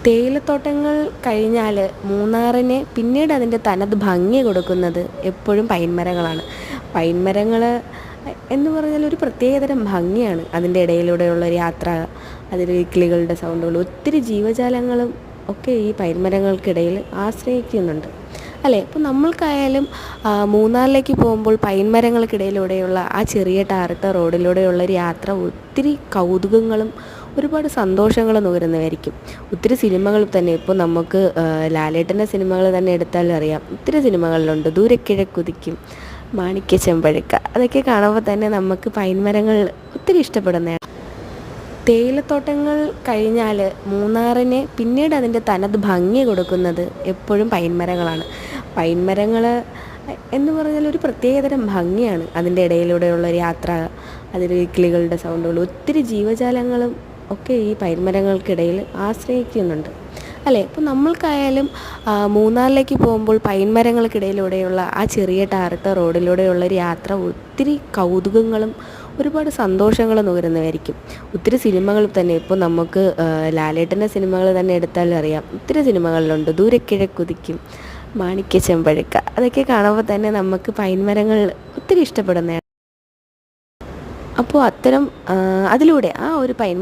തേയിലത്തോട്ടങ്ങൾ കഴിഞ്ഞാൽ മൂന്നാറിന് പിന്നീട് അതിൻ്റെ തനത് ഭംഗി കൊടുക്കുന്നത് എപ്പോഴും പൈൻമരങ്ങളാണ്. പൈൻമരങ്ങൾ എന്ന് പറഞ്ഞാൽ ഒരു പ്രത്യേകതരം ഭംഗിയാണ്. അതിൻ്റെ ഇടയിലൂടെയുള്ള ഒരു യാത്ര, അതിൽ കിളികളുടെ സൗണ്ടുകൾ, ഒത്തിരി ജീവജാലങ്ങളും ഒക്കെ ഈ പൈൻമരങ്ങൾക്കിടയിൽ ആശ്രയിക്കുന്നുണ്ട് അല്ലേ. ഇപ്പോൾ നമ്മൾക്കായാലും മൂന്നാറിലേക്ക് പോകുമ്പോൾ പൈൻമരങ്ങൾക്കിടയിലൂടെയുള്ള ആ ചെറിയ ടാറിട്ട റോഡിലൂടെയുള്ള ഒരു യാത്ര ഒത്തിരി കൗതുകങ്ങളും ഒരുപാട് സന്തോഷങ്ങളും നുകരുന്നതായിരിക്കും. ഒത്തിരി സിനിമകൾ തന്നെ ഇപ്പോൾ നമുക്ക് ലാലേട്ടൻ്റെ സിനിമകൾ തന്നെ എടുത്താൽ അറിയാം. ഒത്തിരി സിനിമകളിലുണ്ട്. ദൂരക്കിഴക്കുതിക്കും, മാണിക്യ ചെമ്പഴുക്ക, അതൊക്കെ കാണുമ്പോൾ തന്നെ നമുക്ക് പൈൻമരങ്ങൾ ഒത്തിരി ഇഷ്ടപ്പെടുന്നതാണ്. തേയിലത്തോട്ടങ്ങൾ കഴിഞ്ഞാൽ മൂന്നാറിന് പിന്നീട് അതിൻ്റെ തനത് ഭംഗി കൊടുക്കുന്നത് എപ്പോഴും പൈൻമരങ്ങളാണ്. പൈൻമരങ്ങൾ എന്ന് പറഞ്ഞാൽ ഒരു പ്രത്യേകതരം ഭംഗിയാണ്. അതിൻ്റെ ഇടയിലൂടെയുള്ള ഒരു യാത്ര, അതിൽ കിളികളുടെ സൗണ്ടുകൾ, ഒത്തിരി ജീവജാലങ്ങളും ഒക്കെ ഈ പൈൻമരങ്ങൾക്കിടയിൽ ആശ്രയിക്കുന്നുണ്ട് അല്ലേ. ഇപ്പോൾ നമ്മൾക്കായാലും മൂന്നാറിലേക്ക് പോകുമ്പോൾ പൈൻമരങ്ങൾക്കിടയിലൂടെയുള്ള ആ ചെറിയ ടാറിട്ട റോഡിലൂടെയുള്ള ഒരു യാത്ര ഒത്തിരി കൗതുകങ്ങളും ഒരുപാട് സന്തോഷങ്ങളും നുകരുന്നതായിരിക്കും. ഒത്തിരി സിനിമകൾ തന്നെ ഇപ്പോൾ നമുക്ക് ലാലേട്ടൻ്റെ സിനിമകൾ തന്നെ എടുത്താൽ അറിയാം. ഒത്തിരി സിനിമകളിലുണ്ട്. ദൂരക്കിഴക്കുതിക്കും, മാണിക്യ ചെമ്പഴുക്ക, അതൊക്കെ കാണുമ്പോൾ തന്നെ നമുക്ക് പൈൻമരങ്ങൾ ഒത്തിരി ഇഷ്ടപ്പെടുന്നതാണ്. അപ്പോൾ അത്തരം അതിലൂടെ ആ ഒരു